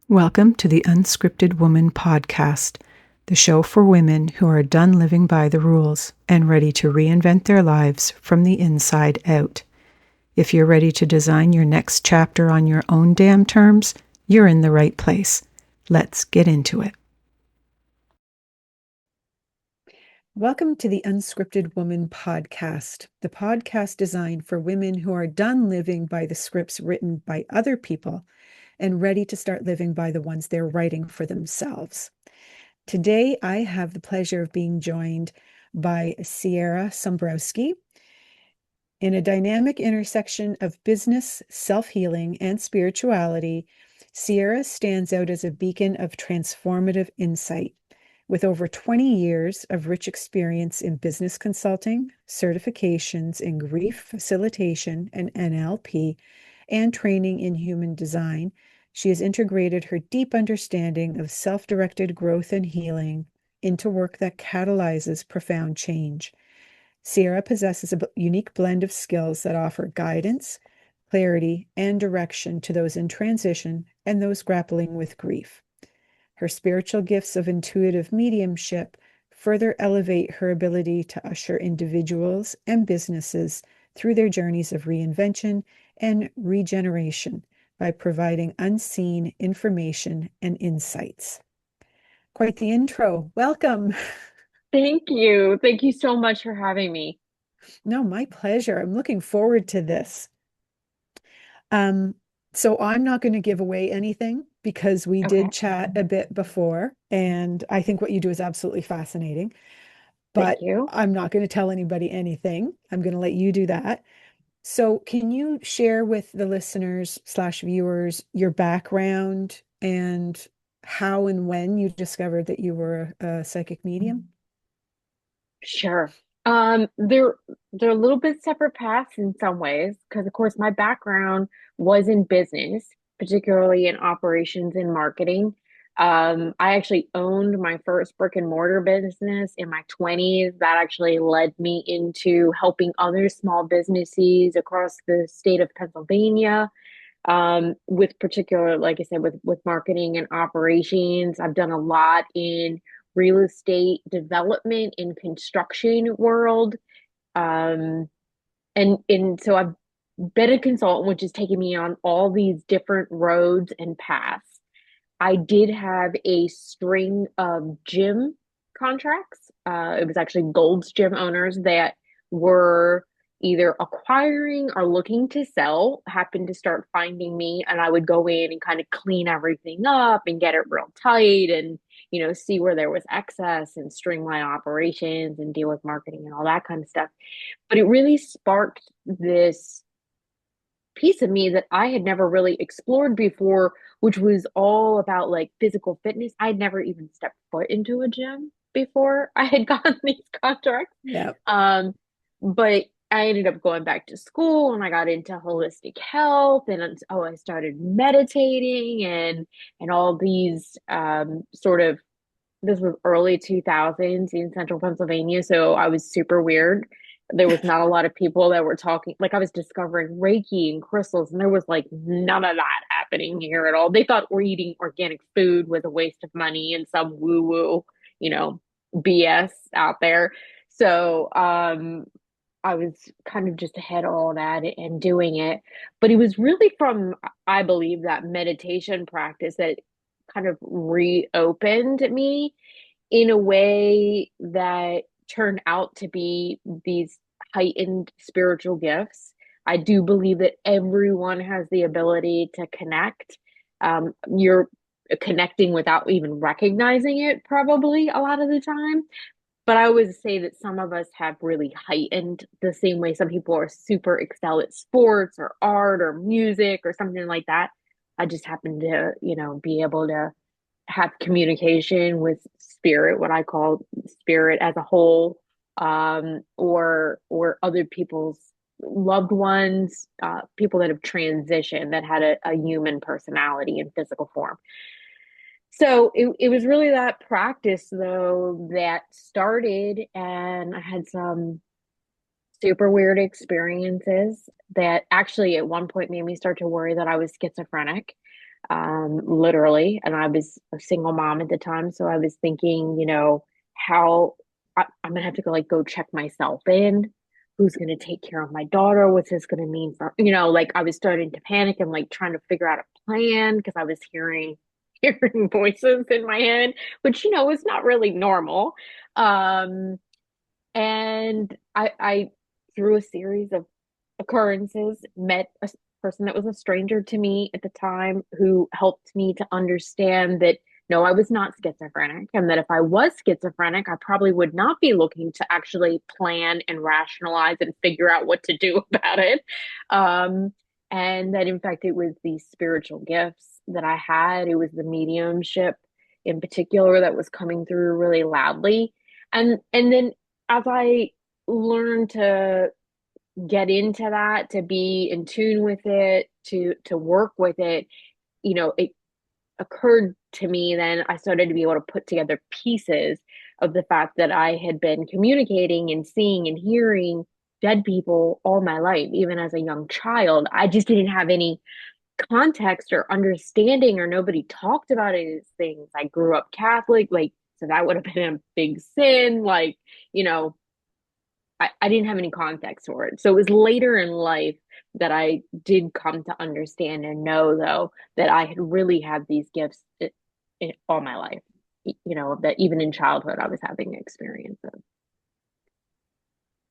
Welcome to the Unscripted Woman Podcast, the show for women who are done living by the rules and ready to reinvent their lives from the inside out. If you're ready to design your next chapter on your own damn terms, you're in the right place. Let's get into it. Welcome to the Unscripted Woman Podcast, the podcast designed for women who are done living by the scripts written by other people and ready to start living by the ones they're writing for themselves. Today, I have the pleasure of being joined by Siera Sombrowski. In a dynamic intersection of business, self-healing, and spirituality, Siera stands out as a beacon of transformative insight. With over 20 years of rich experience in business consulting, certifications in grief facilitation and NLP, and training in human design, she has integrated her deep understanding of self-directed growth and healing into work that catalyzes profound change. Siera possesses a unique blend of skills that offer guidance, clarity, and direction to those in transition and those grappling with grief. Her spiritual gifts of intuitive mediumship further elevate her ability to usher individuals and businesses through their journeys of reinvention and regeneration by providing unseen information and insights. Quite the intro. Welcome. Thank you. Thank you so much for having me. No, my pleasure. I'm looking forward to this. So I'm not going to give away anything because we Okay. did chat a bit before, and I think what you do is absolutely fascinating. Thank But you. I'm not going to tell anybody anything. I'm going to let you do that. So can you share with the listeners slash viewers your background and how and when you discovered that you were a psychic medium? Sure. They're a little bit separate paths in some ways, because of course my background was in business, particularly in operations and marketing. I actually owned my first brick and mortar business in my 20s. That actually led me into helping other small businesses across the state of Pennsylvania. With particular, like I said, with marketing and operations. I've done a lot in real estate development and construction world. Um, and so I've been a consultant, which has taken me on all these different roads and paths. I did have a string of gym contracts. It was actually Gold's Gym owners that were either acquiring or looking to sell, happened to start finding me, and I would go in and kind of clean everything up and get it real tight and, see where there was excess and streamline operations and deal with marketing and all that kind of stuff. But it really sparked this piece of me that I had never really explored before, which was all about like physical fitness. I'd never even stepped foot into a gym before I had gotten these contracts. Yeah. Um, but I ended up going back to school and I got into holistic health and I started meditating and all these sort of this was early 2000s in central Pennsylvania, so I was super weird. There was not a lot of people that were talking. Like I was discovering Reiki and crystals, and there was like none of that happening here at all. They thought we're eating organic food was a waste of money and some woo-woo, you know, BS out there. So I was kind of just ahead of all that and doing it. But it was really from, I believe, that meditation practice that kind of reopened me in a way that turned out to be these heightened spiritual gifts. I do believe that everyone has the ability to connect. You're connecting without even recognizing it, probably a lot of the time. But I always say that some of us have really heightened the same way some people are super excel at sports or art or music or something like that. I just happen to, be able to have communication with spirit, what I call spirit as a whole, or other people's loved ones, people that have transitioned that had a human personality in physical form. So it was really that practice though that started, and I had some super weird experiences that actually at one point made me start to worry that I was schizophrenic. literally. And I was a single mom at the time. So I was thinking, how I'm gonna have to go check myself in. Who's gonna take care of my daughter? What's this gonna mean for, like I was starting to panic and like trying to figure out a plan because I was hearing voices in my head, which, is not really normal. Um, and I, through a series of occurrences, met a person that was a stranger to me at the time who helped me to understand that no, I was not schizophrenic, and that if I was schizophrenic, I probably would not be looking to actually plan and rationalize and figure out what to do about it. Um, and that in fact, it was these spiritual gifts that I had. It was the mediumship in particular that was coming through really loudly. And then as I learned to get into that, to be in tune with it, to work with it, it occurred to me then I started to be able to put together pieces of the fact that I had been communicating and seeing and hearing dead people all my life, even as a young child. I just didn't have any context or understanding, or nobody talked about it as things. I grew up Catholic, like, so that would have been a big sin. Like, you know, I didn't have any context for it. So it was later in life that I did come to understand and know, though, that I had really had these gifts all my life. That even in childhood, I was having experiences.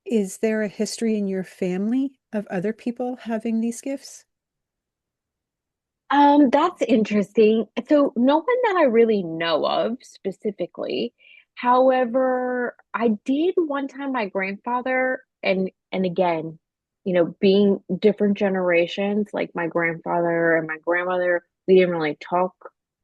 Is there a history in your family of other people having these gifts? That's interesting. So no one that I really know of specifically. However, I did one time my grandfather, and again, being different generations, like my grandfather and my grandmother, we didn't really talk.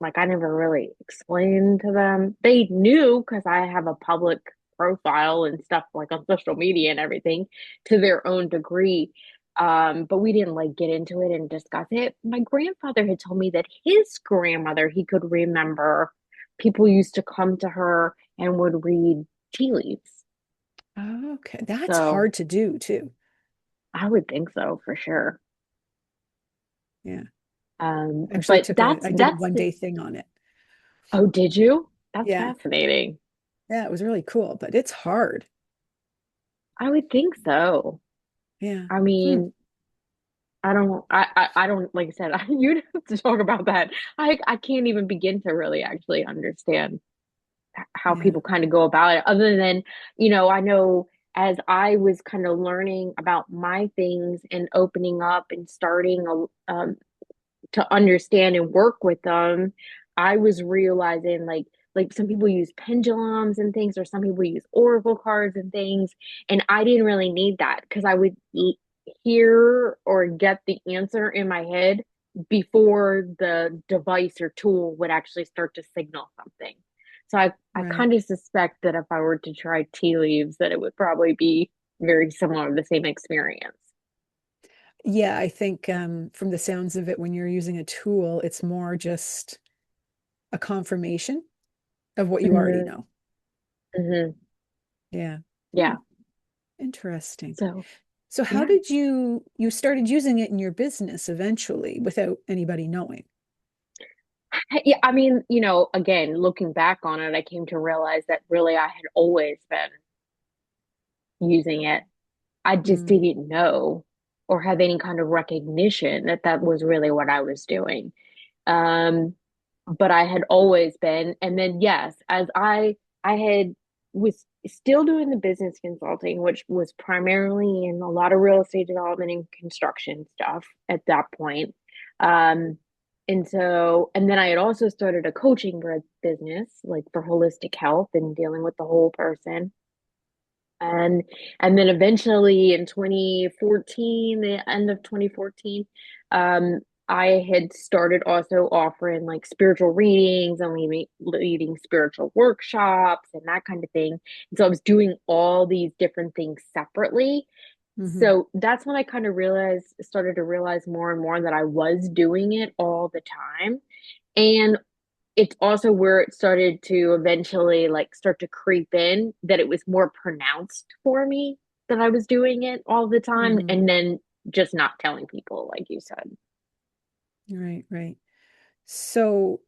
Like I never really explained to them. They knew because I have a public profile and stuff like on social media and everything to their own degree. But we didn't like get into it and discuss it. My grandfather had told me that his grandmother, he could remember people used to come to her and would read tea leaves. Okay, that's So hard to do too. I would think so for sure. Yeah. Actually But took that's I did a that's one the, day thing on it. oh, did you? That's Yeah. fascinating. Yeah, it was really cool, but it's hard. I would think so. Yeah. I Hmm. mean, I don't, like I said, you'd have to talk about that. I can't even begin to really actually understand how Yeah. people kind of go about it, other than, I know as I was kind of learning about my things and opening up and starting to understand and work with them, I was realizing like some people use pendulums and things, or some people use oracle cards and things, and I didn't really need that because I would hear or get the answer in my head before the device or tool would actually start to signal something. So I Right. kind of suspect that if I were to try tea leaves, that it would probably be very similar, the same experience. Yeah, I think from the sounds of it, when you're using a tool, it's more just a confirmation of what you already Hmm. know. Hmm. Yeah. Hmm. Yeah. Interesting. So So how yeah. did you started using it in your business eventually without anybody knowing? Yeah, I mean, again, looking back on it, I came to realize that really I had always been using it. I just Mm, didn't know or have any kind of recognition that that was really what I was doing. Um, but I had always been. And then yes, as I had was still doing the business consulting, which was primarily in a lot of real estate development and construction stuff at that point. Um, and then I had also started a coaching business, like for holistic health and dealing with the whole person. And and then eventually in 2014, the end of 2014, um, I had started also offering like spiritual readings and leading spiritual workshops and that kind of thing. And so I was doing all these different things separately. hmm. So that's when I kind of started to realize more and more that I was doing it all the time. And it's also where it started to eventually like start to creep in that it was more pronounced for me that I was doing it all the time, Hmm. and then just not telling people, like you said. Right, right. So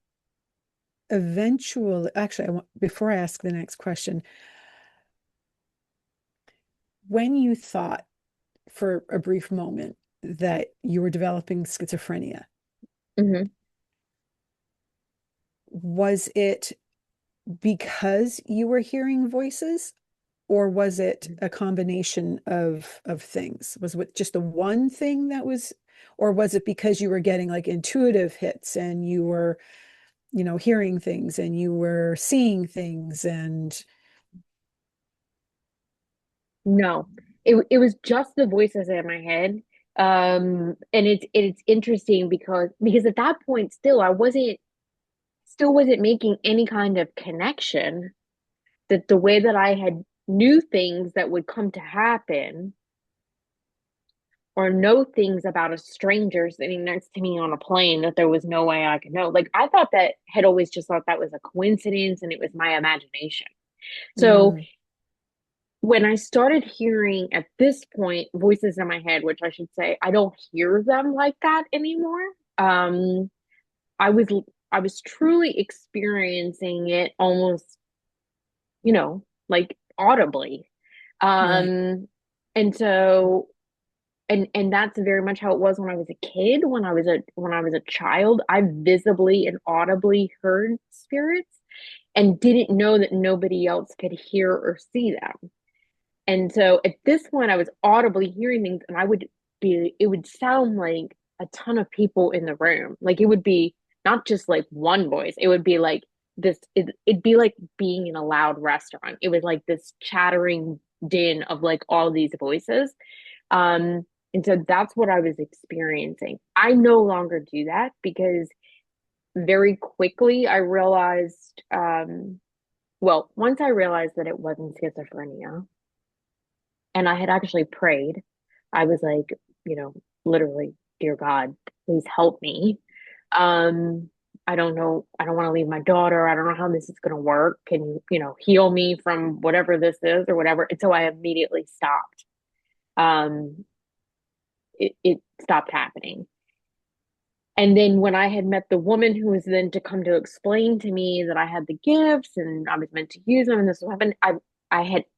eventually, actually, before I ask the next question, when you thought for a brief moment that you were developing schizophrenia, Hmm. was it because you were hearing voices, or was it a combination of things? Was it just the one thing that was, or was it because you were getting like intuitive hits and you were, hearing things and you were seeing things and No, it was just the voices in my head. And it's interesting because at that point still wasn't making any kind of connection that the way that I had knew things that would come to happen or know things about a stranger sitting next to me on a plane that there was no way I could know. Like I thought that had always just thought that was a coincidence and it was my imagination. So mm, when I started hearing at this point voices in my head, which I should say I don't hear them like that anymore. Um, I was I was truly experiencing it almost, like audibly. right. Um, and so and that's very much how it was when I was a kid, when I was a child. I visibly and audibly heard spirits and didn't know that nobody else could hear or see them. And so at this point, I was audibly hearing things, and it would sound like a ton of people in the room. Like it would be not just like one voice, it would be like it'd be like being in a loud restaurant. It was like this chattering din of like all these voices. Um, and so that's what I was experiencing. I no longer do that because very quickly I realized, well, once I realized that it wasn't schizophrenia, and I had actually prayed. I was like, you know, literally, dear God, please help me. Um, I don't know. I don't want to leave my daughter. I don't know how this is going to work. Can you, heal me from whatever this is or whatever? And so I immediately stopped. Um, it stopped happening. And then when I had met the woman who was then to come to explain to me that I had the gifts and I was meant to use them and this was happening,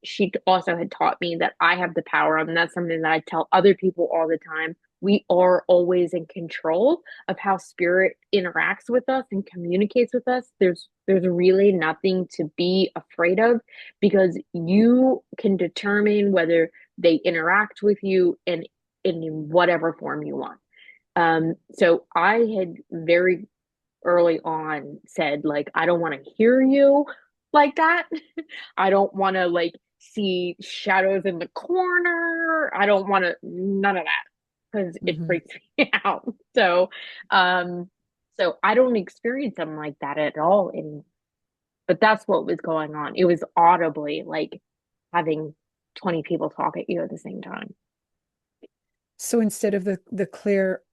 she also had taught me that I have the power, and that's something that I tell other people all the time. We are always in control of how spirit interacts with us and communicates with us. There's really nothing to be afraid of because you can determine whether they interact with you in whatever form you want. So I had very early on said, like, I don't want to hear you like that. I don't want to like see shadows in the corner. I don't want to none of that because it Mhm. freaks me out. Um, so I don't experience them like that at all anymore. But that's what was going on. It was audibly like having 20 people talk at you at the same time. So instead of the clear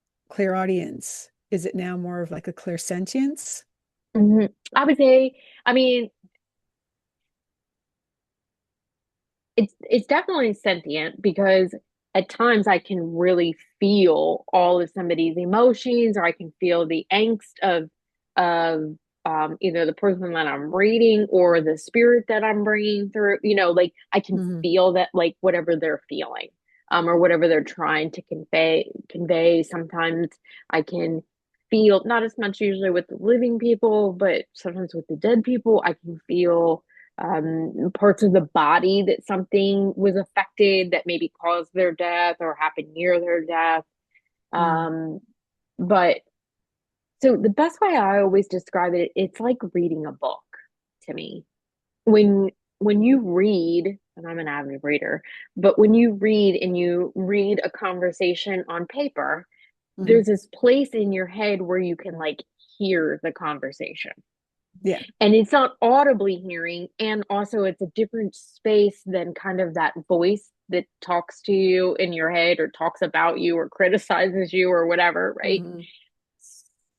audience, is it now more of like a clear sentience? Mhm. I would say, I mean, it's definitely sentient because at times I can really feel all of somebody's emotions, or I can feel the angst of either the person that I'm reading or the spirit that I'm bringing through. Like I can Mhm. feel that, like whatever they're feeling, or whatever they're trying to convey. Sometimes I can feel, not as much usually with the living people, but sometimes with the dead people, I can feel parts of the body that something was affected that maybe caused their death or happened near their death. Mm. Um, but so the best way I always describe it, it's like reading a book to me. When you read, and I'm an avid reader, but when you read and you read a conversation on paper, Mhm. there's this place in your head where you can like hear the conversation. Yeah. And it's not audibly hearing, and also it's a different space than kind of that voice that talks to you in your head or talks about you or criticizes you or whatever, right? Mhm.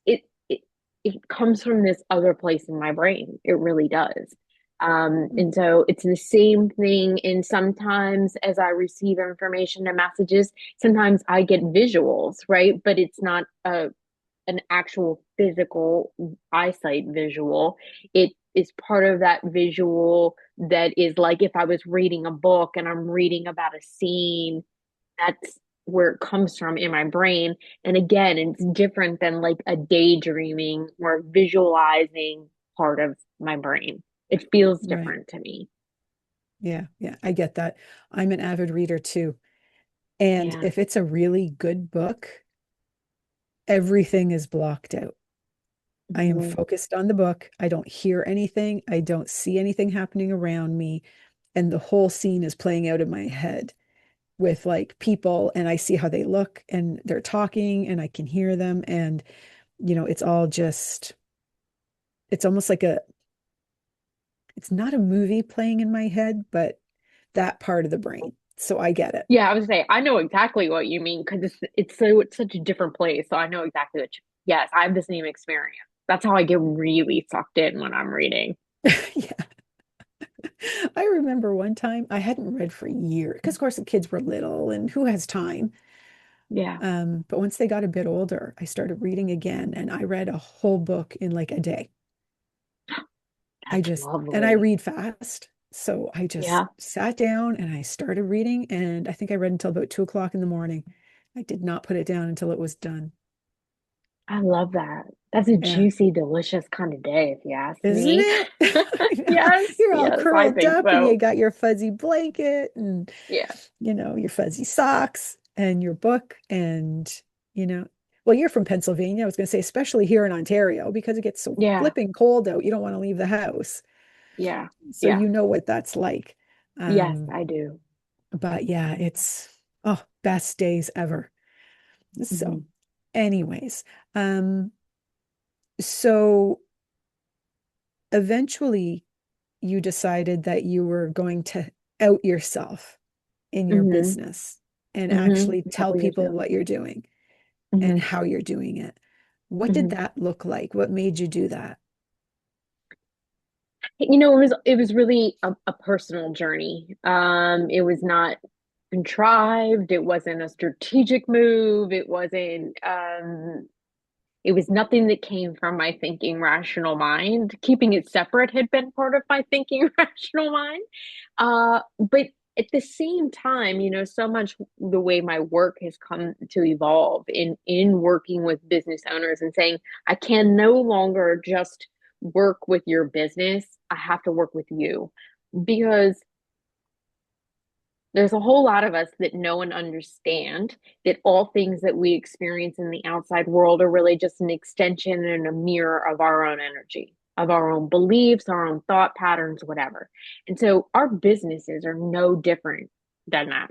It it it comes from this other place in my brain. It really does. Mm. And so it's the same thing. And sometimes as I receive information and messages, sometimes I get visuals, right? But it's not an actual physical eyesight visual. It is part of that visual that is like if I was reading a book and I'm reading about a scene, that's where it comes from in my brain. And again, it's different than like a daydreaming or visualizing part of my brain. It feels Right. different to me. Yeah. Yeah. I get that. I'm an avid reader too. And Yeah. if it's a really good book, everything is blocked out. I am Mhm. focused on the book. I don't hear anything. I don't see anything happening around me. And the whole scene is playing out in my head with like people, and I see how they look and they're talking and I can hear them. And, it's all just, it's almost like it's not a movie playing in my head, but that part of the brain. So I get it. Yeah, I would say I know exactly what you mean because it's such a different place. So I know exactly yes, I have the same experience. That's how I get really sucked in when I'm reading. Yeah. I remember one time I hadn't read for years because, of course, the kids were little and who has time? Yeah, But once they got a bit older, I started reading again and I read a whole book in like a day. that's And I lovely. read fast. So I just Yeah, sat down and I started reading. And I think I read until about 2 o'clock in the morning. I did not put it down until it was done. I love that. That's a Yeah. juicy, delicious kind of day, if you ask Isn't me. it? I know. Yes, You're all yes, I curled think up and you so. got your fuzzy blanket and, Yeah, your fuzzy socks and your book. And, you know, well, you're from Pennsylvania. I was going to say, especially here in Ontario, because it gets so yeah, flipping cold out. You don't want to leave the house. yeah, So yeah. you know what that's like. Yes, Um, I do. but yeah, best days ever. So, Hmm. anyways, um, so eventually you decided that you were going to out yourself in your Hmm. business and Hmm. actually A tell couple years people ago. what you're doing and Hmm. how you're doing it. What did Hmm. that look like? What made you do that? It was really a personal journey. It was not contrived. It wasn't a strategic move. It was nothing that came from my thinking rational mind. Keeping it separate had been part of my thinking rational mind. But at the same time, so much the way my work has come to evolve in working with business owners and saying, I can no longer just work with your business. I have to work with you because there's a whole lot of us that know and understand that all things that we experience in the outside world are really just an extension and a mirror of our own energy, of our own beliefs, our own thought patterns, whatever. And so our businesses are no different than that.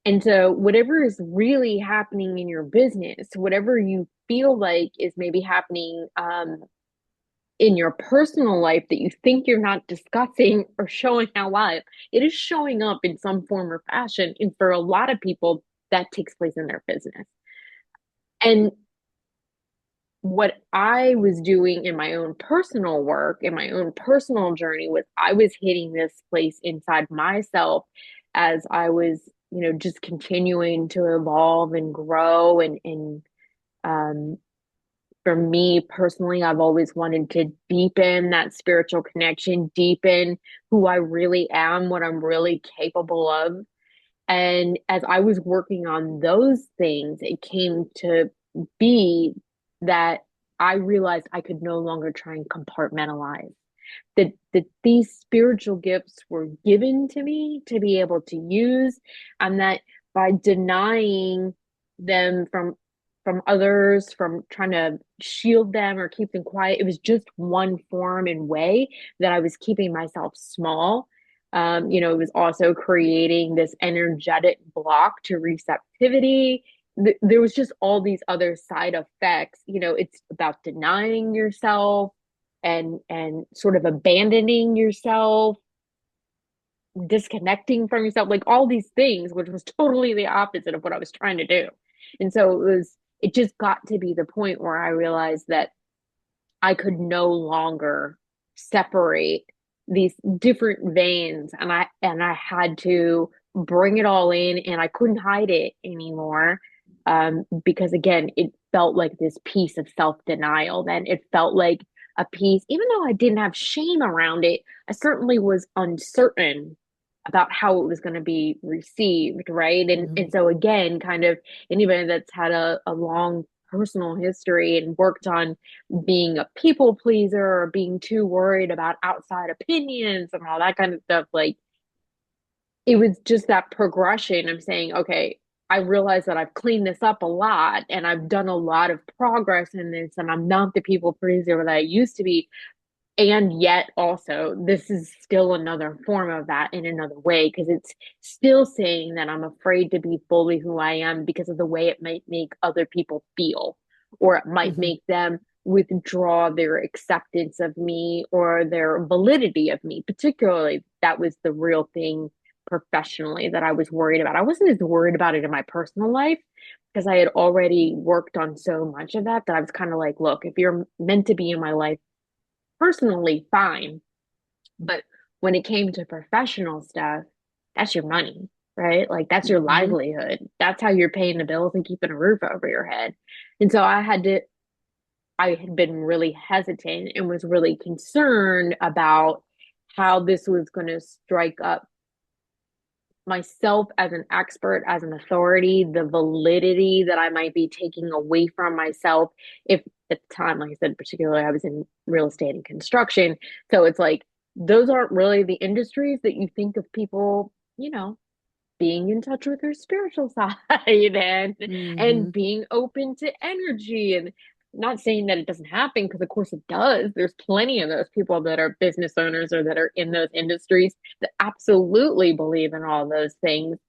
And so, whatever is really happening in your business, whatever you feel like is maybe happening in your personal life that you think you're not discussing or showing out loud, it is showing up in some form or fashion. And for a lot of people, that takes place in their business. And what I was doing in my own personal work, in my own personal journey, was I was hitting this place inside myself as I was, just continuing to evolve and grow and for me personally, I've always wanted to deepen that spiritual connection, deepen who I really am, what I'm really capable of. And as I was working on those things, it came to be that I realized I could no longer try and compartmentalize. That these spiritual gifts were given to me to be able to use, and that by denying them from others, from trying to shield them or keep them quiet, it was just one form and way that I was keeping myself small. It was also creating this energetic block to receptivity. There was just all these other side effects. It's about denying yourself and sort of abandoning yourself, disconnecting from yourself, like all these things, which was totally the opposite of what I was trying to do. And so it just got to be the point where I realized that I could no longer separate these different veins, and I had to bring it all in, and I couldn't hide it anymore. Because again, felt like this piece of self-denial. Then it felt like a piece, even though I didn't have shame around it, I certainly was uncertain about how it was going to be received, right? And Mhm. so again, kind of anybody that's had a long personal history and worked on being a people pleaser or being too worried about outside opinions and all that kind of stuff, like it was just that progression of saying, okay, I realize that I've cleaned this up a lot and I've done a lot of progress in this, and I'm not the people pleaser that I used to be. And yet, also, this is still another form of that in another way, because it's still saying that I'm afraid to be fully who I am because of the way it might make other people feel, or it might Mhm. make them withdraw their acceptance of me or their validity of me. Particularly, that was the real thing professionally that I was worried about. I wasn't as worried about it in my personal life because I had already worked on so much of that I was kind of like, look, if you're meant to be in my life personally, fine. But when it came to professional stuff, that's your money, right? Like that's your Mhm. livelihood. That's how you're paying the bills and keeping a roof over your head. And so I had been really hesitant and was really concerned about how this was going to strike up myself as an expert, as an authority, the validity that I might be taking away from myself. If at the time, like I said, particularly I was in real estate and construction. So it's like, those aren't really the industries that you think of people, being in touch with their spiritual side and Mhm. being open to energy. And not saying that it doesn't happen, because of course it does. There's plenty of those people that are business owners or that are in those industries that absolutely believe in all those things.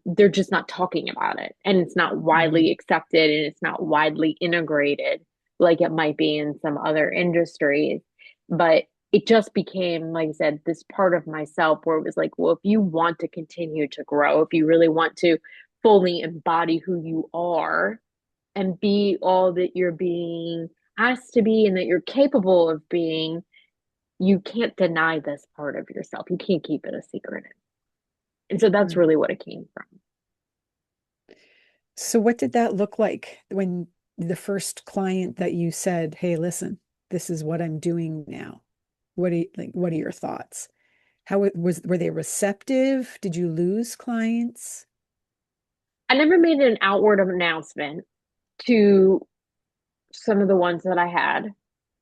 They're just not talking about it, and it's not Mhm. widely accepted, and it's not widely integrated like it might be in some other industries. But it just became, like I said, this part of myself where it was like, well, if you want to continue to grow, if you really want to fully embody who you are and be all that you're being asked to be and that you're capable of being, you can't deny this part of yourself. You can't keep it a secret. And so that's Right. really what it came from. So what did that look like when the first client that you said, "Hey, listen, this is what I'm doing now." What are your thoughts? How it was, were they receptive? Did you lose clients? I never made an outward announcement to some of the ones that I had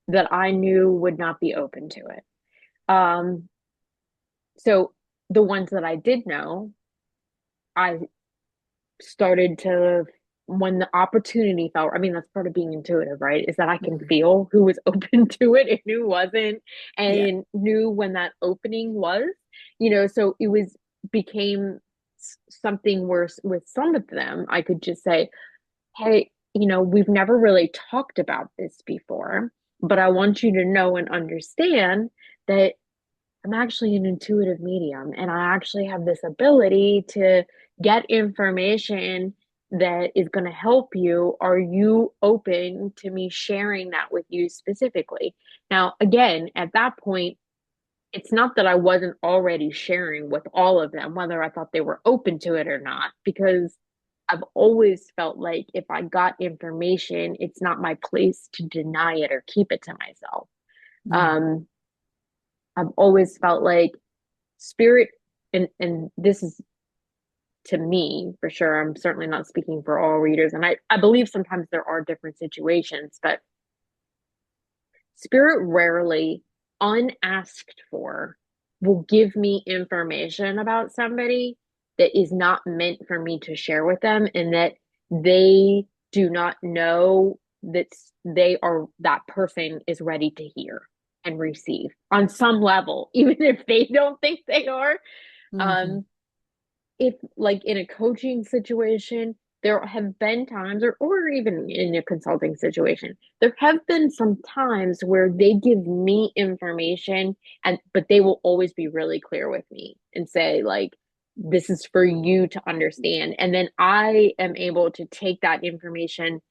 that I knew would not be open to it. Um, so the ones that I did know, I started to, when the opportunity felt, I mean, that's part of being intuitive, right? Is that I can Mhm. feel who was open to it and who wasn't, Yeah. and knew when that opening was, so it was, became something where with some of them, I could just say, hey, we've never really talked about this before, but I want you to know and understand that I'm actually an intuitive medium, and I actually have this ability to get information that is going to help you. Are you open to me sharing that with you specifically? Now, again, at that point, it's not that I wasn't already sharing with all of them, whether I thought they were open to it or not, because I've always felt like if I got information, it's not my place to deny it or keep it to myself. Mm. Um, I've always felt like spirit, and this is to me for sure, I'm certainly not speaking for all readers, and I believe sometimes there are different situations, but spirit rarely, unasked for, will give me information about somebody that is not meant for me to share with them, and that they do not know that that person is ready to hear and receive on some level, even if they don't think they are. Mhm. um if, like, in a coaching situation, there have been times, or even in a consulting situation, there have been some times where they give me information, but they will always be really clear with me and say, like, this is for you to understand. And then I am able to take that information,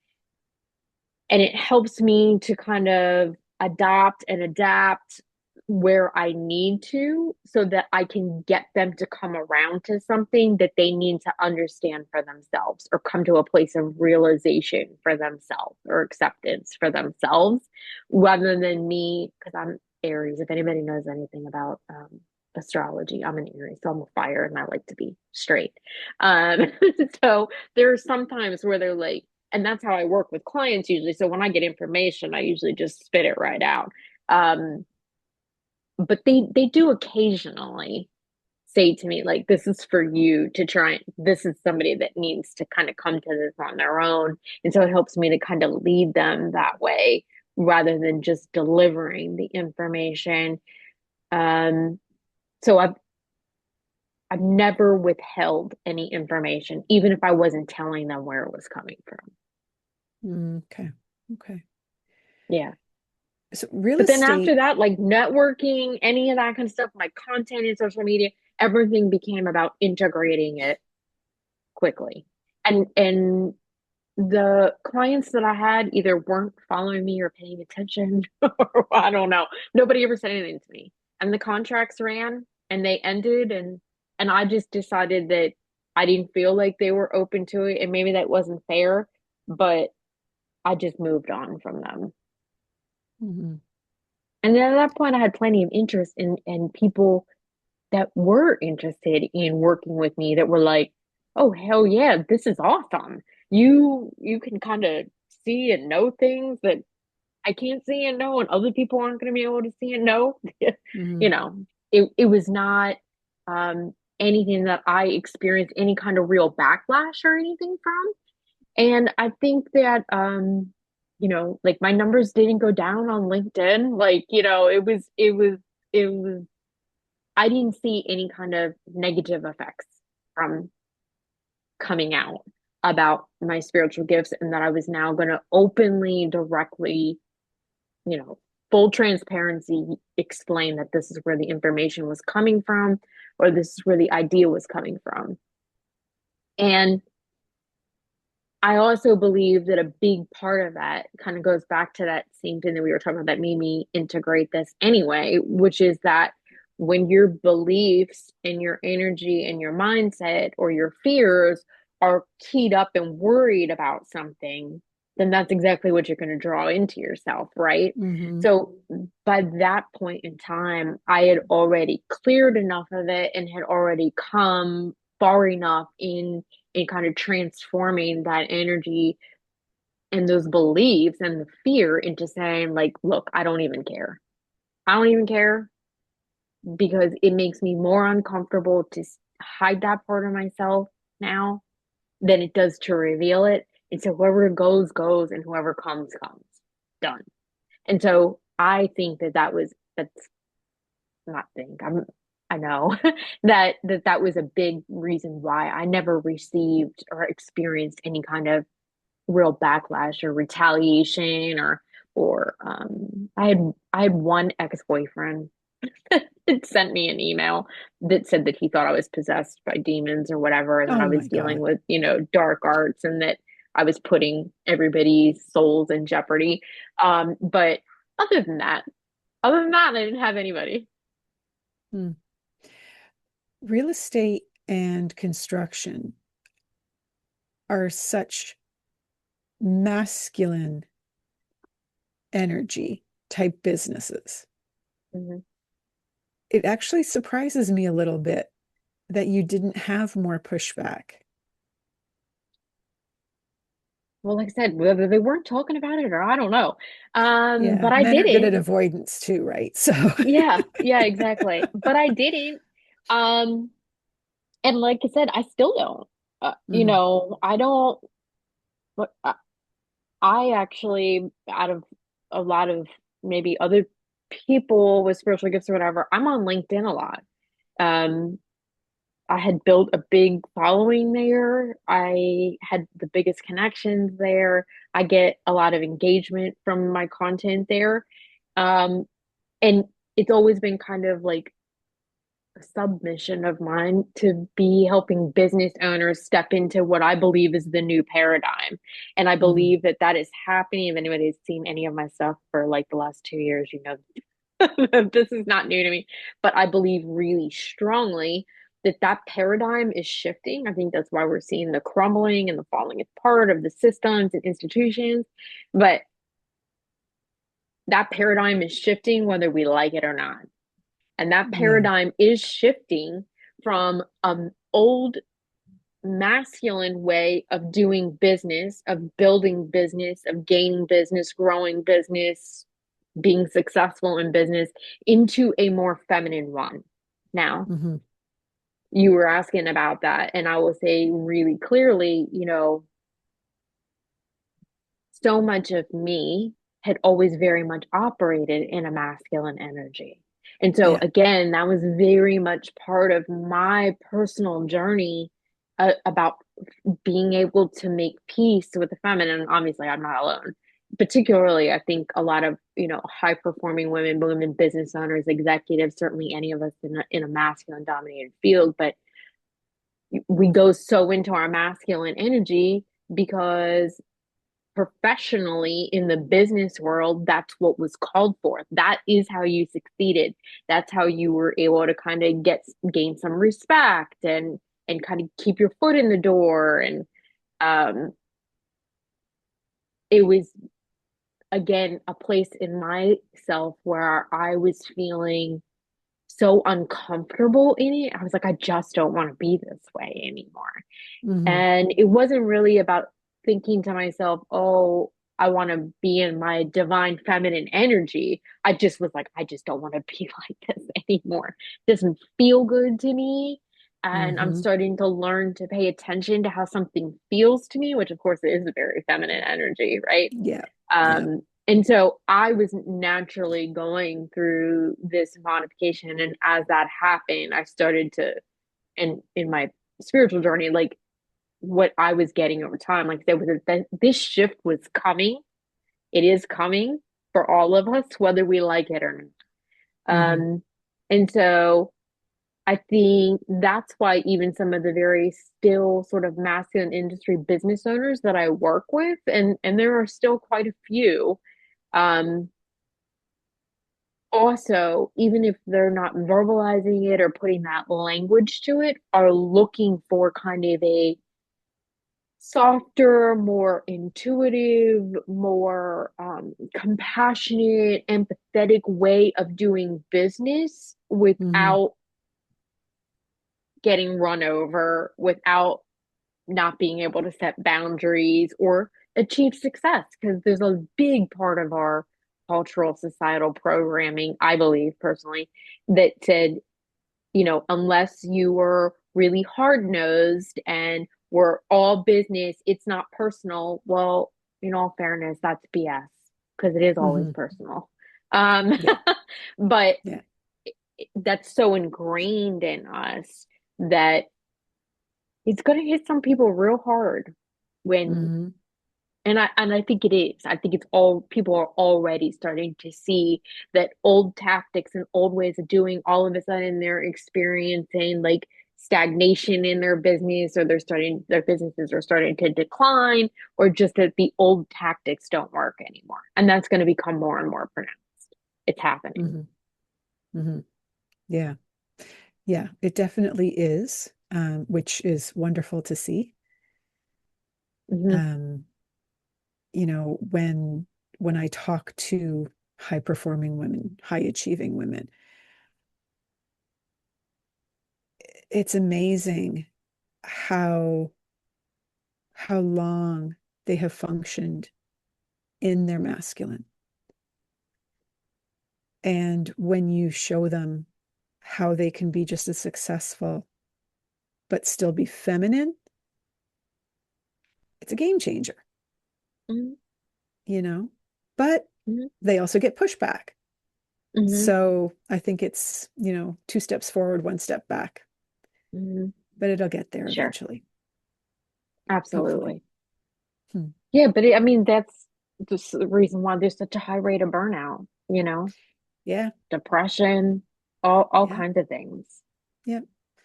and it helps me to kind of adopt and adapt where I need to so that I can get them to come around to something that they need to understand for themselves or come to a place of realization for themselves or acceptance for themselves rather than me, because I'm Aries. If anybody knows anything about astrology, I'm an Aries, so I'm a fire and I like to be straight. Um, so there are some times where they're like, and that's how I work with clients usually. So when I get information, I usually just spit it right out. Um, but they do occasionally say to me like, this is for you to try, this is somebody that needs to kind of come to this on their own, and so it helps me to kind of lead them that way rather than just delivering the information. um so I've never withheld any information even if I wasn't telling them where it was coming from. Okay. Okay. Yeah. So real But then after estate, that, like networking, any of that kind of stuff, my content in social media, everything became about integrating it quickly. And the clients that I had either weren't following me or paying attention, or I don't know. Nobody ever said anything to me. And the contracts ran and they ended, and I just decided that I didn't feel like they were open to it, and maybe that wasn't fair, but I just moved on from them. mhm. And then at that point I had plenty of interest in people that were interested in working with me that were like, oh hell yeah, this is awesome. You can kind of see and know things that I can't see and know, and other people aren't going to be able to see and know. You Mhm. know, it was not anything that I experienced any kind of real backlash or anything from. And I think that like my numbers didn't go down on LinkedIn. Like, it was I didn't see any kind of negative effects from coming out about my spiritual gifts, and that I was now going to openly, directly, you know, full transparency explain that this is where the information was coming from, or this is where the idea was coming from. And I also believe that a big part of that kind of goes back to that same thing that we were talking about that made me integrate this anyway, which is that when your beliefs and your energy and your mindset or your fears are keyed up and worried about something, then that's exactly what you're going to draw into yourself, right? Mhm. So by that point in time, I had already cleared enough of it and had already come far enough in kind of transforming that energy and those beliefs and the fear into saying like, look, I don't even care. I don't even care because it makes me more uncomfortable to hide that part of myself now than it does to reveal it. And so whoever goes goes and whoever comes comes. Done. And so I think that's not think I know that was a big reason why I never received or experienced any kind of real backlash or retaliation, or I had one ex-boyfriend that sent me an email that said that he thought I was possessed by demons or whatever, and that Oh I my was dealing God. with, dark arts, and that I was putting everybody's souls in jeopardy. But other than that, I didn't have anybody. Hmm. Real estate and construction are such masculine energy type businesses. Mhm. It actually surprises me a little bit that you didn't have more pushback. Well, like I said, whether they weren't talking about it or I don't know. Yeah, But I men are good at didn't. avoidance too, right? So, Yeah, yeah, exactly. But I didn't. Um, and like I said, I still don't. mm, I don't. But I actually, out of a lot of maybe other people with spiritual gifts or whatever, I'm on LinkedIn a lot. Um, I had built a big following there. I had the biggest connections there. I get a lot of engagement from my content there. Um, and it's always been kind of like a submission of mine to be helping business owners step into what I believe is the new paradigm. And I mm, believe that that is happening. If anybody's seen any of my stuff for like the last 2 years, This is not new to me, but I believe really strongly that that paradigm is shifting. I think that's why we're seeing the crumbling and the falling apart of the systems and institutions. But that paradigm is shifting whether we like it or not. And that Yeah. paradigm is shifting from an old masculine way of doing business, of building business, of gaining business, growing business, being successful in business, into a more feminine one. Now, Hmm. you were asking about that, and I will say really clearly, so much of me had always very much operated in a masculine energy. And so, Yeah. again, that was very much part of my personal journey about being able to make peace with the feminine. Obviously, I'm not alone. Particularly, I think a lot of, high performing women business owners, executives, certainly any of us in a masculine dominated field, but we go so into our masculine energy because professionally in the business world, that's what was called for. That is how you succeeded. That's how you were able to kind of gain some respect and kind of keep your foot in the door. And um, it was again a place in myself where I was feeling so uncomfortable in it. I was like, I just don't want to be this way anymore. Hmm. And it wasn't really about thinking to myself, oh, I want to be in my divine feminine energy. I just was like, I just don't want to be like this anymore. It doesn't feel good to me. And I'm Hmm. starting to learn to pay attention to how something feels to me, which of course is a very feminine energy, right? Yeah. Yeah. And so I was naturally going through this modification. And as that happened, I started to, and in my spiritual journey, like what I was getting over time. Like there was this shift was coming. It is coming for all of us, whether we like it or not. Hmm. And so I think that's why even some of the very still sort of masculine industry business owners that I work with, and there are still quite a few, um, also, even if they're not verbalizing it or putting that language to it, are looking for kind of a softer, more intuitive, more compassionate, empathetic way of doing business Hmm. without getting run over, without not being able to set boundaries or achieve success. Because there's a big part of our cultural societal programming, I believe personally, that said, unless you were really hard nosed and were all business, it's not personal. Well, in all fairness, that's BS because it is always Hmm. personal. Um, Yeah. but Yeah. that's so ingrained in us that it's going to hit some people real hard when Hmm. and I think it is. I think it's all people are already starting to see that old tactics and old ways of doing all of a sudden they're experiencing like stagnation in their business or their businesses are starting to decline or just that the old tactics don't work anymore. And that's going to become more and more pronounced. It's happening. Hmm. Hmm. Yeah. Yeah. It definitely is, which is wonderful to see. Hmm. Um, when I talk to high performing women, high achieving women, it's amazing how long they have functioned in their masculine. And when you show them how they can be just as successful but still be feminine, it's a game changer, Hmm. you know? But Hmm. they also get pushback. Hmm. So I think it's, two steps forward, one step back, Hmm. but it'll get there Sure. eventually, hopefully. Absolutely. Hmm. Yeah, but I mean, that's just the reason why there's such a high rate of burnout, Yeah. depression, all Yeah. kinds of things. Yeah.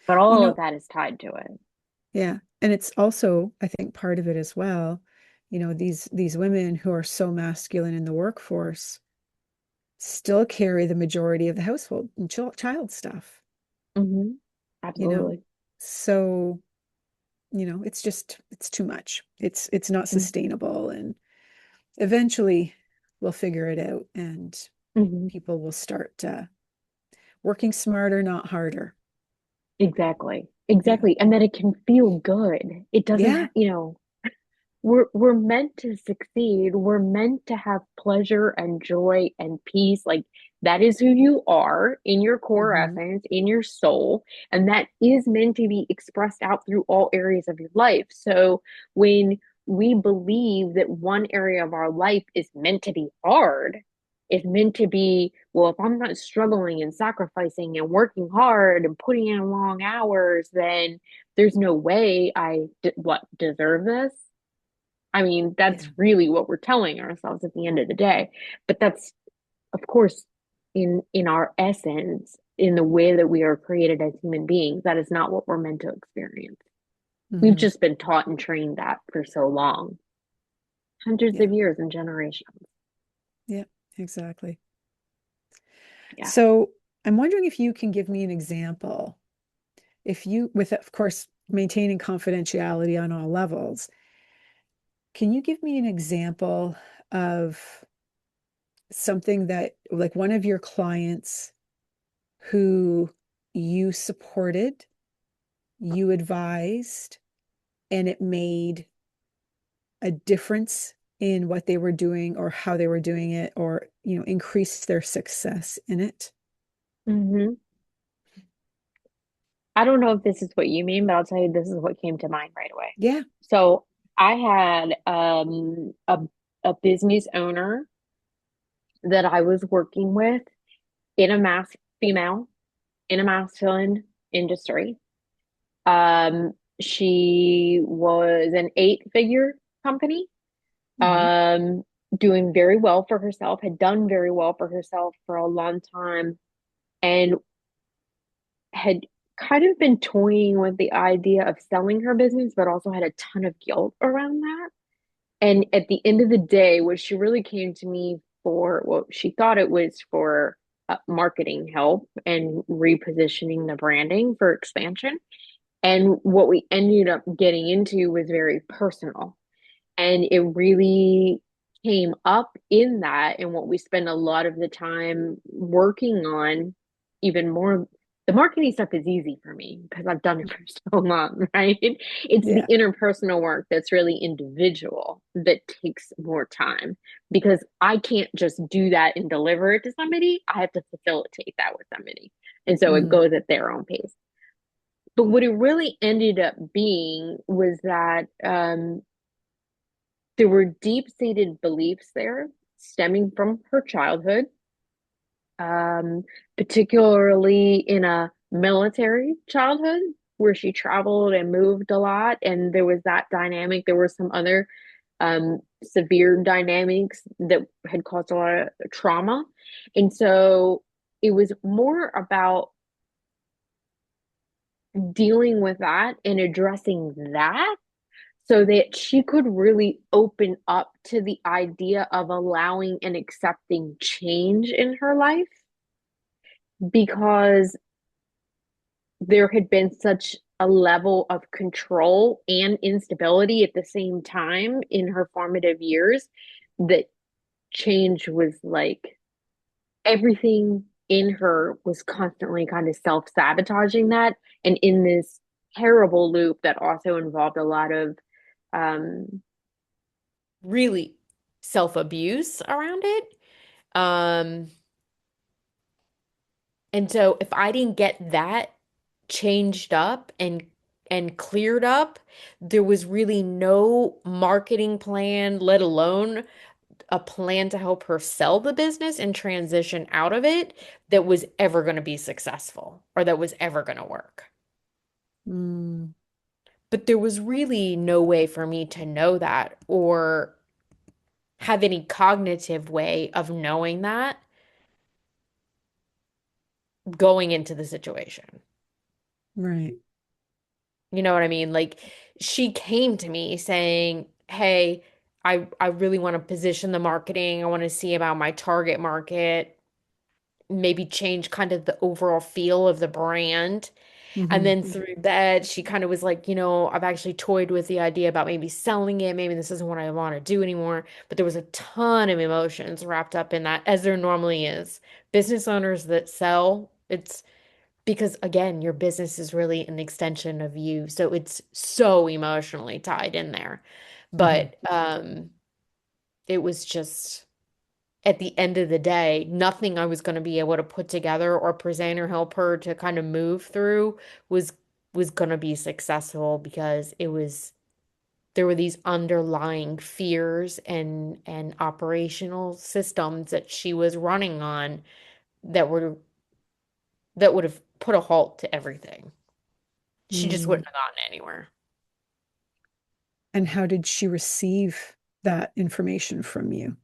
But You all of know, that is tied to it. yeah. And it's also, I think, part of it as well, these women who are so masculine in the workforce, still carry the majority of the household and child stuff, Hmm. you know? Absolutely. So, it's too much. It's not sustainable. And eventually we'll figure it out and Mm-hmm. people will start working smarter, not harder. Exactly. Yeah. Exactly. And that it can feel good. It doesn't, Yeah. we're meant to succeed. We're meant to have pleasure and joy and peace. Like that is who you are in your core Hmm. essence, in your soul, and that is meant to be expressed out through all areas of your life. So when we believe that one area of our life is meant to be hard, is meant to be, well, if I'm not struggling and sacrificing and working hard and putting in long hours, then there's no way what deserve this. I mean, that's Yeah. really what we're telling ourselves at the end of the day. But that's, of course, in our essence, in the way that we are created as human beings, that is not what we're meant to experience. We've Hmm. just been taught and trained that for so long, hundreds Yeah. of years and generations. Yeah. Exactly. Yeah. So I'm wondering if you can give me an example, if you, with of course, maintaining confidentiality on all levels, can you give me an example of something that, like one of your clients who you supported, you advised, and it made a difference in what they were doing or how they were doing it, or, increased their success in it? Hmm. I don't know if this is what you mean, but I'll tell you this is what came to mind right away. Yeah. So I had a business owner that I was working with in a mass female in a masculine industry. She was an eight-figure company, Hmm. um, doing very well for herself, had done very well for herself for a long time, and had kind of been toying with the idea of selling her business, but also had a ton of guilt around that. And at the end of the day, what she really came to me for, well, she thought it was for marketing help and repositioning the branding for expansion. And what we ended up getting into was very personal. And it really came up in that, and what we spend a lot of the time working on, even more. The marketing stuff is easy for me because I've done it for so long, right? It's the Yeah. interpersonal work that's really individual that takes more time because I can't just do that and deliver it to somebody. I have to facilitate that with somebody. And so it Hmm. goes at their own pace. But what it really ended up being was that there were deep-seated beliefs there stemming from her childhood, um, particularly in a military childhood where she traveled and moved a lot. And there was that dynamic. There were some other severe dynamics that had caused a lot of trauma. And so it was more about dealing with that and addressing that so that she could really open up to the idea of allowing and accepting change in her life because there had been such a level of control and instability at the same time in her formative years that change was like everything in her was constantly kind of self-sabotaging that and in this terrible loop that also involved a lot of really self-abuse around it. Um, and so if I didn't get that changed up and cleared up, there was really no marketing plan, let alone a plan to help her sell the business and transition out of it that was ever going to be successful or that was ever going to work. Mm. But there was really no way for me to know that or have any cognitive way of knowing that going into the situation. Right. You know what I mean? Like she came to me saying, "Hey, I really want to position the marketing. I want to see about my target market." maybe change kind of the overall feel of the brand. And Hmm. then through that, she kind of was like, I've actually toyed with the idea about maybe selling it. Maybe this isn't what I want to do anymore. But there was a ton of emotions wrapped up in that, as there normally is. Business owners that sell, it's because, again, your business is really an extension of you. So it's so emotionally tied in there. Hmm. But it was just at the end of the day, nothing I was going to be able to put together or present or help her to kind of move through was was going to be successful because it was there were these underlying fears and operational systems that she was running on that were that would have put a halt to everything. She just Mm. wouldn't have gotten anywhere. And how did she receive that information from you?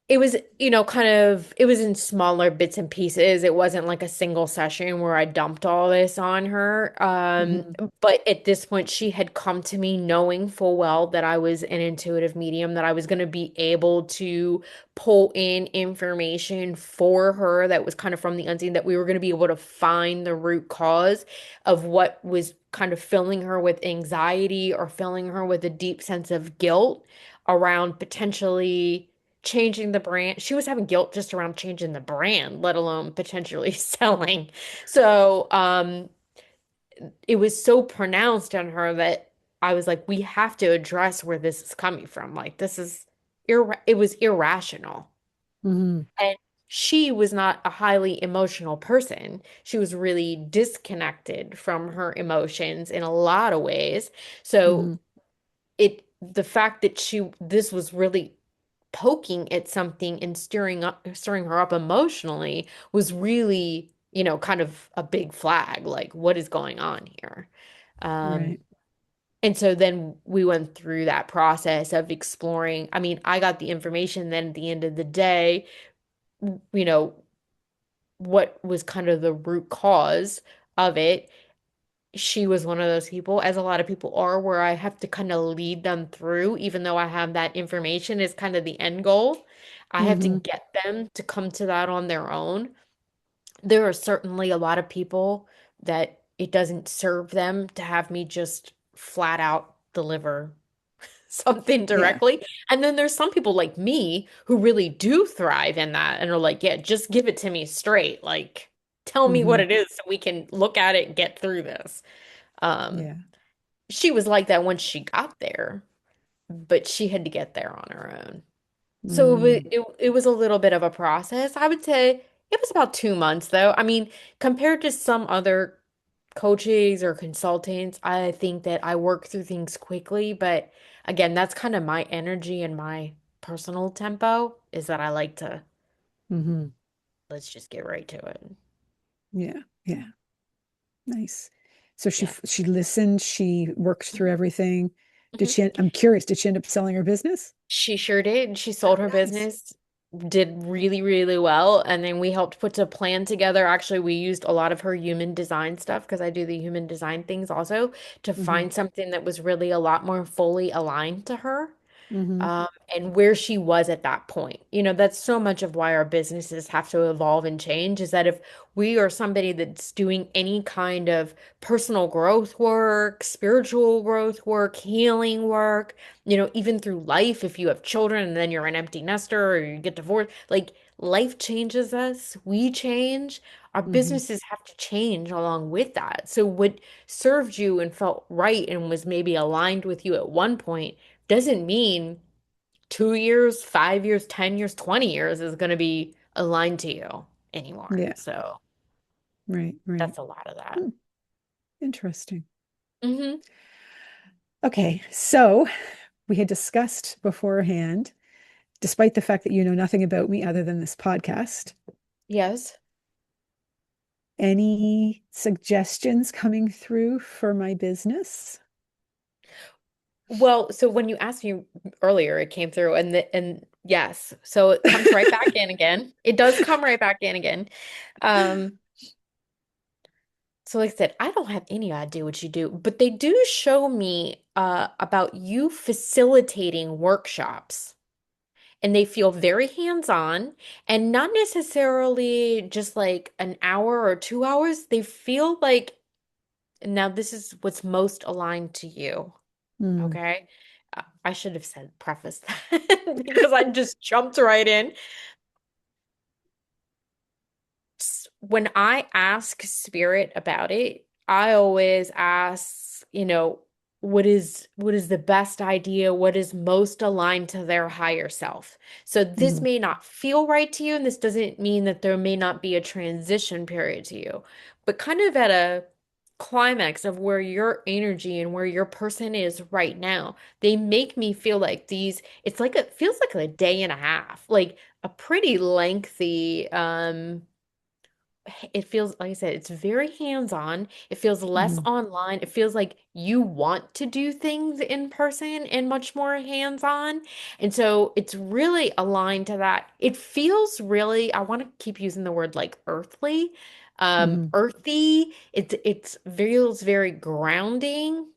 It was, it was in smaller bits and pieces. It wasn't like a single session where I dumped all this on her. Hmm. But at this point, she had come to me knowing full well that I was an intuitive medium, that I was going to be able to pull in information for her that was kind of from the unseen, that we were going to be able to find the root cause of what was kind of filling her with anxiety or filling her with a deep sense of guilt around potentially changing the brand. She was having guilt just around changing the brand, let alone potentially selling. So, it was so pronounced on her that I was like, we have to address where this is coming from. Like, it was irrational. Hmm. And she was not a highly emotional person. She was really disconnected from her emotions in a lot of ways. So, Hmm. the fact that this was really poking at something and stirring her up emotionally was really, kind of a big flag. Like, what is going on here? Um, Right. and so then we went through that process of exploring. I mean, I got the information, then at the end of the day, you know, what was kind of the root cause of it. She was one of those people, as a lot of people are, where I have to kind of lead them through, even though I have that information is kind of the end goal. I have to Hmm. get them to come to that on their own. There are certainly a lot of people that it doesn't serve them to have me just flat out deliver something Yeah. directly. And then there's some people like me who really do thrive in that and are like, yeah, just give it to me straight. Like, tell me what Hmm. it is so we can look at it and get through this. Um, Yeah. she was like that once she got there, but she had to get there on her own. So Mm. it was a little bit of a process. I would say it was about 2 months though. I mean, compared to some other coaches or consultants, I think that I work through things quickly, but again, that's kind of my energy and my personal tempo is that I like to Hmm. let's just get right to it. Yeah. Yeah. Nice. So Yeah. she listened, she worked through everything. Did Mhm. she, I'm curious, did she end up selling her business? She sure did. She Oh, sold her nice. business, did really, really well. And then we helped put a plan together. Actually, we used a lot of her human design stuff because I do the human design things also to Hmm. find something that was really a lot more fully aligned to her. Hmm. And where she was at that point. That's so much of why our businesses have to evolve and change is that if we are somebody that's doing any kind of personal growth work, spiritual growth work, healing work, even through life, if you have children and then you're an empty nester or you get divorced, like life changes us, we change. Our Hmm. businesses have to change along with that. So, what served you and felt right and was maybe aligned with you at one point doesn't mean 2 years, 5 years, 10 years, 20 years is going to be aligned to you anymore. Yeah. So Right. Right. that's a lot of that. Hmm. Interesting. Hmm. Okay. So we had discussed beforehand, despite the fact that you know nothing about me other than this podcast, Yes. any suggestions coming through for my business? Well, so when you asked me earlier, it came through and yes, so it comes right back in again. It does come right back in again. Um, so like I said, I don't have any idea what you do, but they do show me about you facilitating workshops. and they feel very hands-on and not necessarily just like an hour or 2 hours. They feel like now this is what's most aligned to you. Mm. Okay. I should have said preface that because I just jumped right in. When I ask spirit about it, I always ask, what is the best idea? What is most aligned to their higher self? So this Mhm. may not feel right to you, and this doesn't mean that there may not be a transition period to you, but kind of at a climax of where your energy and where your person is right now, they make me feel like it feels like a day and a half, like a pretty lengthy it feels like I said, it's very hands-on. It feels less Mhm. online. It feels like you want to do things in person and much more hands-on. And so it's really aligned to that. It feels really, I want to keep using the word like earthly, Mhm. earthy. It feels very grounding.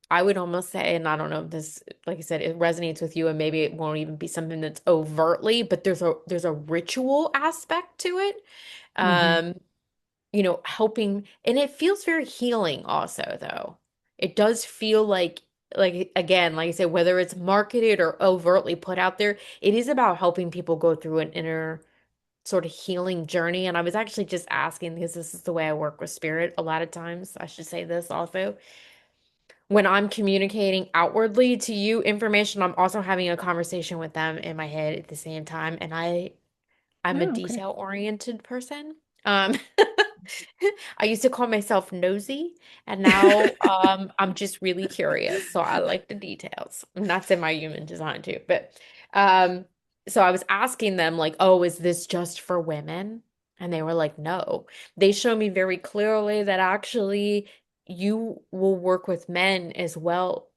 I would almost say, and I don't know if this, like I said, it resonates with you, and maybe it won't even be something that's overtly, but there's a ritual aspect to it. Mhm. Um, helping, and it feels very healing also, though. It does feel like again, like I said, whether it's marketed or overtly put out there, it is about helping people go through an inner sort of healing journey. And I was actually just asking because this is the way I work with spirit a lot of times. I should say this also. When I'm communicating outwardly to you information, I'm also having a conversation with them in my head at the same time. And I'm a Oh, okay. detail-oriented person. Um, I used to call myself nosy, and now I'm just really curious. So I like the details. And that's in my human design too. But um, so I was asking them like, "Oh, is this just for women?" And they were like, "No." They show me very clearly that actually you will work with men as well,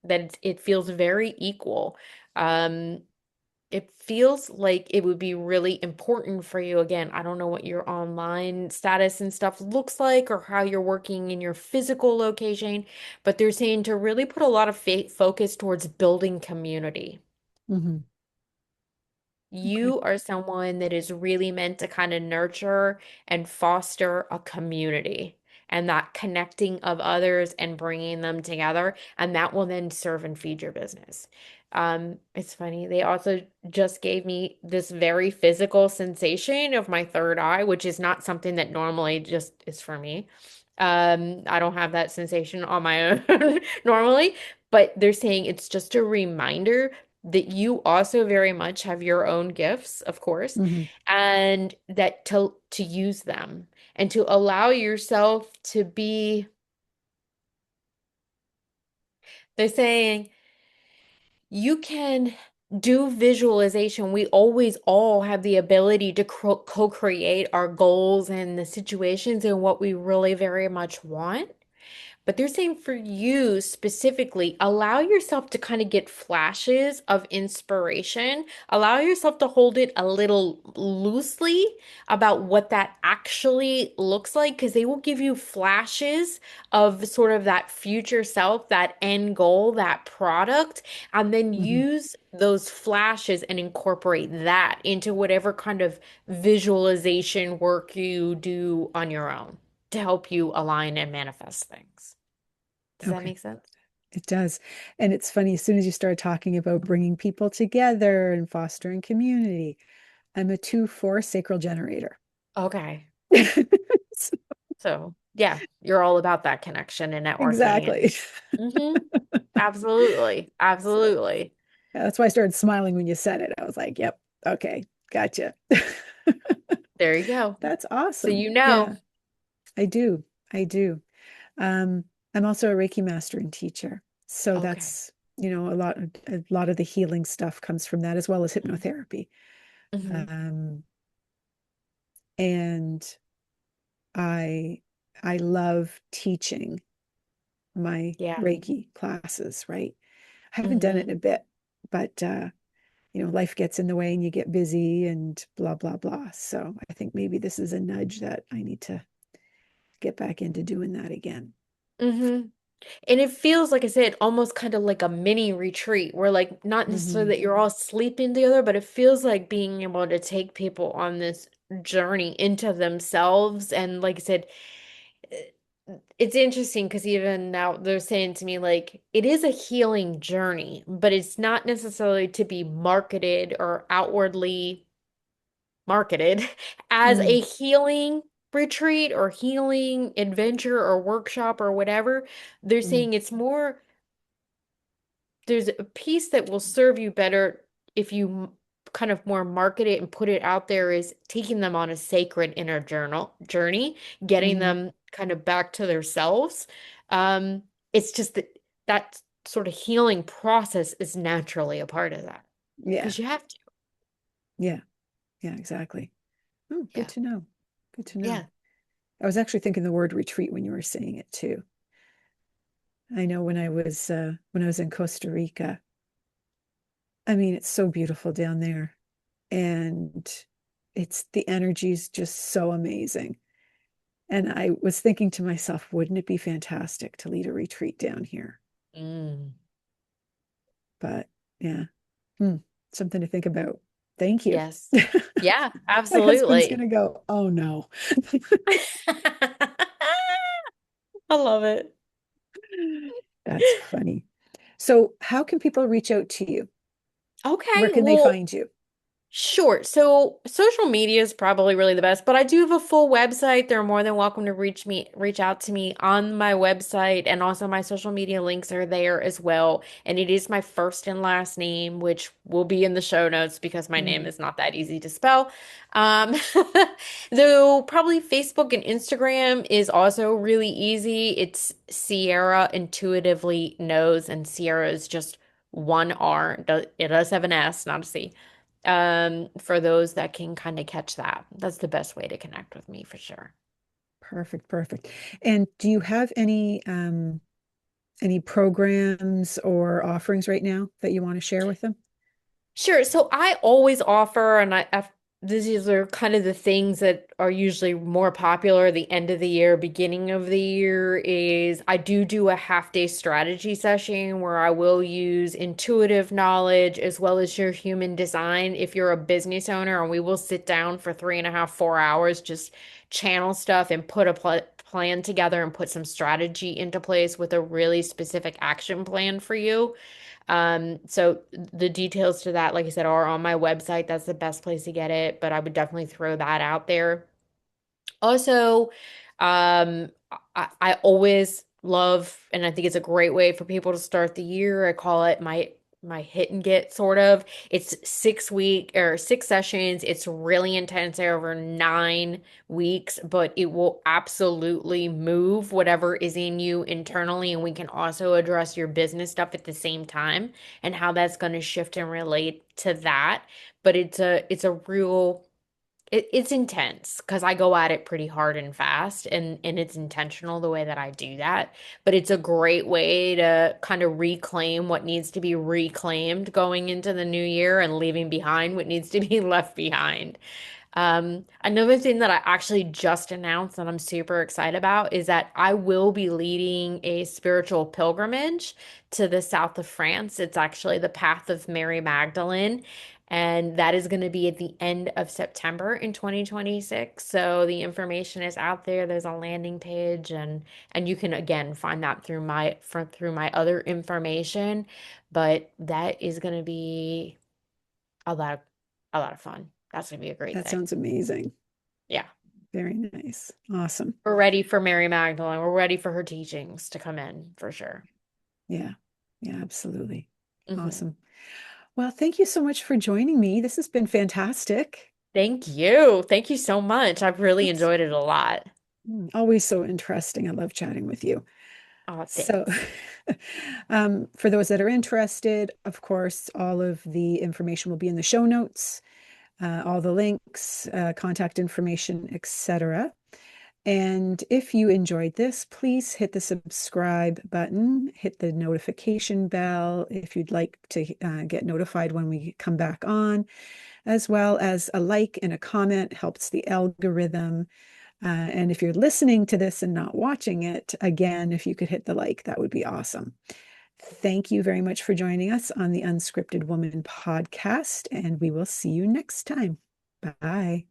that it feels very equal. Um, it feels like it would be really important for you. Again, I don't know what your online status and stuff looks like or how you're working in your physical location, but they're saying to really put a lot of focus towards building community. Mhm. Okay. You are someone that is really meant to kind of nurture and foster a community and that connecting of others and bringing them together. And that will then serve and feed your business. It's funny. They also just gave me this very physical sensation of my third eye, which is not something that normally just is for me. I don't have that sensation on my own normally, but they're saying it's just a reminder that you also very much have your own gifts, of course, Mhm. and that to use them and to allow yourself to be, they're saying you can do visualization. We always all have the ability to co-create our goals and the situations and what we really very much want. But they're saying for you specifically, allow yourself to kind of get flashes of inspiration. Allow yourself to hold it a little loosely about what that actually looks like, because they will give you flashes of sort of that future self, that end goal, that product, and then Mhm. use those flashes and incorporate that into whatever kind of visualization work you do on your own to help you align and manifest things. Does that Okay. make sense? It does. And it's funny, as soon as you started talking about bringing people together and fostering community, I'm a 2-4 sacral generator. Okay. So- So, yeah, you're all about that connection and networking and exactly. absolutely. So Absolutely. that's why I started smiling when you said it. I was like, yep, okay, gotcha. There you go. That's So awesome. you know. Yeah, I do. I do. Um, I'm also a Reiki master and teacher. So Okay. that's, a lot of the healing stuff comes from that as well as hypnotherapy. Hmm. Um, and I I love teaching my Yeah. Reiki classes, right? I haven't done it Hmm. in a bit, but life gets in the way and you get busy and blah blah blah. So I think maybe this is a nudge that I need to get back into doing that again. Hmm. And it feels, like I said, almost kind of like a mini retreat where, like, not necessarily Hmm. that you're all sleeping together, but it feels like being able to take people on this journey into themselves. And like I said, it's interesting because even now they're saying to me, like, it is a healing journey, but it's not necessarily to be marketed or outwardly marketed as Mm, a healing retreat or healing adventure or workshop or whatever. They're mm, saying it's more, there's a piece that will serve you better if you kind of more market it and put it out there, is taking them on a sacred inner journey, getting mm. them kind of back to themselves. Um, it's just that that sort of healing process is naturally a part of that Yeah, because you have to. yeah, yeah, exactly. Oh, good Yeah. to know. Good to know. Yeah. I was actually thinking the word retreat when you were saying it too. I know when I was in Costa Rica, I mean, it's so beautiful down there, and it's the energy is just so amazing. And I was thinking to myself, wouldn't it be fantastic to lead a retreat down here? Mm. But yeah, hmm, something to think about. Thank you. Yes. Yeah, My husband's absolutely. gonna go, oh no. I love it. That's funny. So, how can people reach out to you? Okay, Where can they well, find you? sure. So social media is probably really the best, but I do have a full website. They're more than welcome to reach out to me on my website, and also my social media links are there as well. And it is my first and last name, which will be in the show notes because my name Mm, is not that easy to spell. Um, though probably Facebook and Instagram is also really easy. It's Sierra Intuitively Knows, and Sierra is just one R. It does have an S, not a C, for those that can kind of catch that. That's the best way to connect with me for sure. perfect, perfect. And do you have any programs or offerings right now that you want to share with them? Sure. So I always offer, and these are kind of the things that are usually more popular the end of the year, beginning of the year, is I do a half day strategy session where I will use intuitive knowledge as well as your human design if you're a business owner, and we will sit down for 3.5, 4 hours, just channel stuff and put a plan together and put some strategy into place with a really specific action plan for you. So the details to that, like I said, are on my website. That's the best place to get it, but I would definitely throw that out there. Also, I always love, and I think it's a great way for people to start the year. I call it my hit and get sort of. It's 6 week or 6 sessions. It's really intense over 9 weeks, but it will absolutely move whatever is in you internally, and we can also address your business stuff at the same time and how that's going to shift and relate to that. But it's a real it's intense because I go at it pretty hard and fast, and it's intentional the way that I do that. But it's a great way to kind of reclaim what needs to be reclaimed going into the new year and leaving behind what needs to be left behind. Another thing that I actually just announced that I'm super excited about is that I will be leading a spiritual pilgrimage to the south of France. It's actually the Path of Mary Magdalene, and that is going to be at the end of September in 2026. So the information is out there. There's a landing page, and you can again find that through my other information. But that is going to be a lot of a lot of fun. That's going to be a great That thing. sounds amazing. Yeah. Very nice. Awesome. We're ready for Mary Magdalene. We're ready for her teachings to come in for sure. Yeah. Yeah, absolutely. Hmm. Awesome. Well, thank you so much for joining me. This has been fantastic. Thank you. Thank you so much. I've really It's enjoyed it a lot. always so interesting. I love chatting with you. Oh, So, thanks. for those that are interested, of course, all of the information will be in the show notes, all the links, contact information, etc. And if you enjoyed this, please hit the subscribe button, hit the notification bell if you'd like to get notified when we come back on, as well as a like and a comment helps the algorithm And if you're listening to this and not watching it, again, if you could hit the like, that would be awesome. Thank you very much for joining us on the Unscripted Woman podcast, and we will see you next time. Bye.